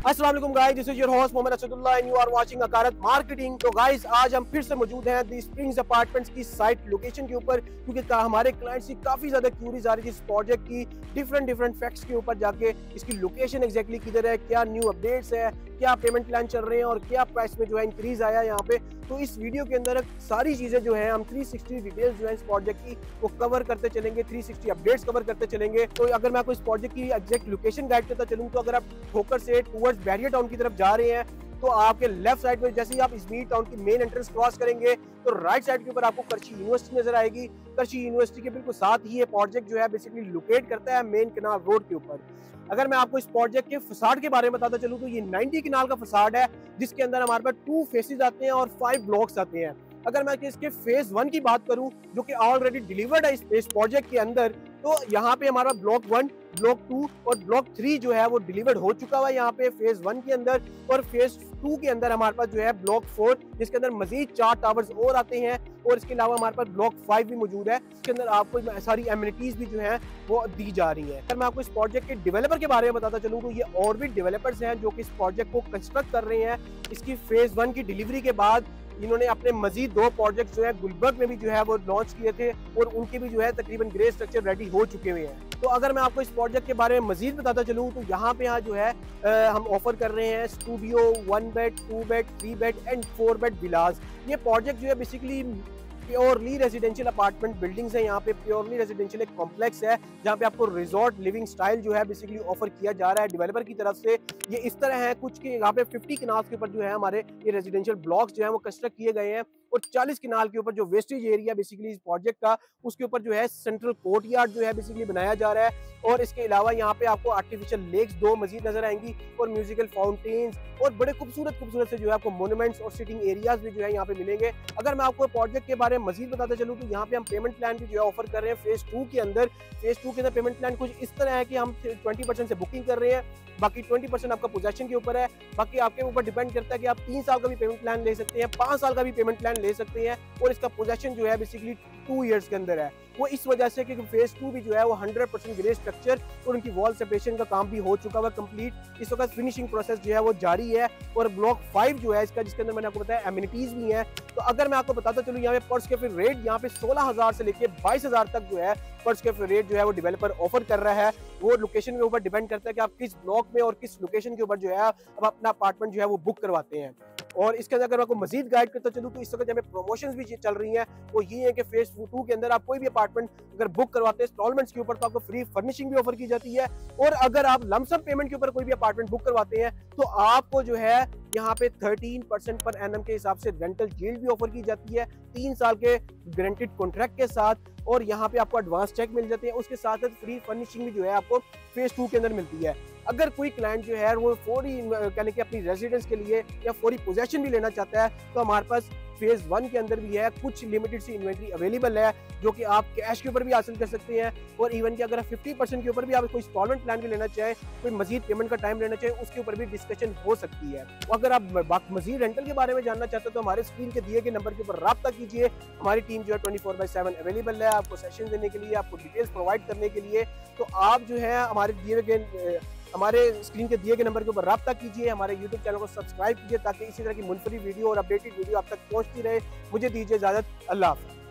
अस्सलाम वालेकुम guys, this is your host Mohammad Asadullah and you are watching Akarat marketing. तो guys आज हम फिर से मौजूद हैं दी स्प्रिंग्स अपार्टमेंट्स की साइट लोकेशन के ऊपर, क्योंकि हमारे क्लाइंट्स की काफी ज्यादा क्यूरीज आ रही थी इस प्रोजेक्ट की डिफरेंट फैक्ट्स के ऊपर जाके, इसकी लोकेशन एग्जैक्टली किधर है, क्या न्यू अपडेट्स है, क्या पेमेंट प्लान चल रहे हैं और क्या प्राइस में जो है इंक्रीज आया है यहाँ पे। तो इस वीडियो के अंदर सारी चीजें जो है हम 360 डिटेल्स जो है इस प्रोजेक्ट की वो कवर करते चलेंगे, 360 अपडेट्स कवर करते चलेंगे। तो अगर मैं आपको इस प्रोजेक्ट की एग्जैक्ट लोकेशन गाइड करता चलूँ, तो अगर आप ठोकर से टुवर्ड्स बैरियर टाउन की तरफ जा रहे हैं तो आपके लेफ्ट साइड में जैसे ही आप इजमीर टाउन की मेन एंट्रेंस क्रॉस करेंगे तो राइट साइड के ऊपर आपको करची यूनिवर्सिटी नजर आएगी। करची यूनिवर्सिटी के बिल्कुल साथ ही ये प्रोजेक्ट जो है बेसिकली लोकेट करता है मेन कनाल रोड के ऊपर। अगर मैं आपको इस प्रोजेक्ट के फसाड के बारे में बताता चलूं तो ये 90 कनाल का फसाड है, जिसके अंदर हमारे पास 2 फेसेस आते हैं और 5 ब्लॉक्स आते हैं। अगर मैं इसके फेज 1 की बात करूं जो कि ऑलरेडी डिलीवर्ड है इस प्रोजेक्ट के अंदर, तो यहाँ पे हमारा ब्लॉक 1, ब्लॉक 2 और ब्लॉक 3 जो है वो डिलीवर्ड हो चुका हुआ है यहाँ पे फेज 1 के अंदर। और फेज 2 के अंदर हमारे पास जो है ब्लॉक 4, जिसके अंदर मजीद 4 टावर्स और आते हैं और इसके अलावा हमारे पास ब्लॉक 5 भी मौजूद है, इसके अंदर आपको सारी एमिनिटीज भी जो है वो दी जा रही है। अगर मैं आपको इस प्रोजेक्ट के डेवलपर के बारे में बताता चलूँ तो ये और भी डेवलपर्स हैं जो कि इस प्रोजेक्ट को कंस्ट्रक्ट कर रहे हैं। इसकी फेज 1 की डिलीवरी के बाद इन्होंने अपने मजीद 2 प्रोजेक्ट जो है गुलबर्ग में भी जो है वो लॉन्च किए थे और उनके भी जो है तकरीबन ग्रे स्ट्रक्चर रेडी हो चुके हुए हैं। तो अगर मैं आपको इस प्रोजेक्ट के बारे में मजीद बताता चलूँ तो यहाँ पे जो है हम ऑफर कर रहे हैं studio 1 bed, 2 bed, 3 bed and 4 bed villas. ये प्रोजेक्ट जो है basically purely residential apartment buildings है। यहाँ पे प्योरली रेजिडेंशियल एक कॉम्प्लेक्स है जहाँ पे आपको रिजॉर्ट लिविंग स्टाइल जो है बेसिकली ऑफर किया जा रहा है डेवलपर की तरफ से। ये इस तरह है कुछ के यहाँ पे 50 कनाल्स के ऊपर जो है हमारे ये रेजिडेंशियल ब्लॉक्स जो है वो कंस्ट्रक्ट किए गए हैं और 40 कनाल के ऊपर जो वेस्टेज एरिया बेसिकली इस प्रोजेक्ट का, उसके ऊपर जो है सेंट्रल कोर्टयार्ड जो है बेसिकली बनाया जा रहा है। और इसके अलावा यहाँ पे आपको आर्टिफिशियल लेक्स 2 मजीद नजर आएंगी और म्यूजिकल फाउंटेन्स और बड़े खूबसूरत से जो है आपको मोन्यूमेंट्स और सिटिंग एरियाज भी जो है यहाँ पे मिलेंगे। अगर मैं आपको प्रोजेक्ट के बारे में मजीद बताते चलूँ तो यहाँ पे हम पेमेंट प्लान भी जो है ऑफर कर रहे हैं फेज 2 के अंदर। फेज 2 के अंदर पेमेंट प्लान कुछ इस तरह है कि हम 20% से बुकिंग कर रहे हैं, बाकी 20% आपका पोजेशन के ऊपर है। बाकी आपके ऊपर डिपेंड करता है कि आप 3 साल का भी पेमेंट प्लान ले सकते हैं, 5 साल का भी पेमेंट प्लान ले सकते हैं और इसका पोजेशन जो है बेसिकली 2 इयर्स के अंदर है। वो इस वजह से कि फेज 2 भी जो है वो 100% ग्रे स्ट्रक्चर और उनकी वॉल सेपरेशन का काम भी हो चुका हुआ कंप्लीट। इस वक्त फिनिशिंग प्रोसेस जो है वो जारी है। और ब्लॉक 5 जो है इसका, जिसके अंदर मैंने आपको बताया एमिनिटीज भी हैं। तो अगर मैं आपको बताता चलूँ यहाँ पे पर स्क्वायर फीट रेट यहाँ पे 16,000 से लेके 22,000 तक जो है पर स्क्वायर फीट रेट जो है वो डेवलपर ऑफर कर रहा है। वो लोकेशन के ऊपर डिपेंड करता है कि आप किस ब्लॉक में और किस लोकेशन के ऊपर जो है आप अपना अपार्टमेंट जो है वो बुक करवाते हैं। और इसके अंदर अगर मैं आपको मजीद गाइड करता चलूँ तो इस वक्त यहाँ पे प्रमोशंस भी चल रही हैं। वो ये है कि फेज 2 के अंदर आप कोई भी अपार्टमेंट अगर बुक करवाते हैं इंस्टॉलमेंट्स के ऊपर तो आपको फ्री फर्निशिंग भी ऑफर की जाती है। और अगर आप लमसम पेमेंट के ऊपर कोई भी अपार्टमेंट बुक करवाते हैं तो आपको जो है यहाँ पे 13% पर एनएम के हिसाब से रेंटल यील्ड भी ऑफर की जाती है 3 साल के गारंटीड कॉन्ट्रैक्ट के साथ। और यहाँ पे आपको एडवांस चेक मिल जाते हैं, उसके साथ साथ फ्री फर्निशिंग भी जो है आपको फेज 2 के अंदर मिलती है। अगर कोई क्लाइंट जो है वो फौरी कहने के अपनी रेजिडेंस के लिए या फौरी पोजेशन भी लेना चाहता है तो हमारे पास फेज 1 के अंदर भी है कुछ लिमिटेड सी इन्वेंट्री अवेलेबल है जो कि आप कैश के ऊपर भी हासिल कर सकते हैं। और इवन कि अगर 50% के ऊपर भी आप कोई इंस्टॉलमेंट प्लान भी लेना चाहें, कोई मजीद पेमेंट का टाइम लेना चाहें, उसके ऊपर भी डिस्कशन हो सकती है। अगर आप मजीद रेंटल के बारे में जानना चाहते हो तो हमारे स्क्रीन के दिए गए नंबर के ऊपर राब्ता कीजिए। हमारी टीम जो है 24/7 अवेलेबल है आपको सेशन देने के लिए, आपको डिटेल्स प्रोवाइड करने के लिए। तो आप जो है हमारे स्क्रीन के दिए गए नंबर के ऊपर राब्ता कीजिए, हमारे YouTube चैनल को सब्सक्राइब कीजिए ताकि इसी तरह की मुनफरदी वीडियो और अपडेटेड वीडियो आप तक पहुंचती रहे। मुझे दीजिए इजाजत, अल्लाह हाफ़िज़।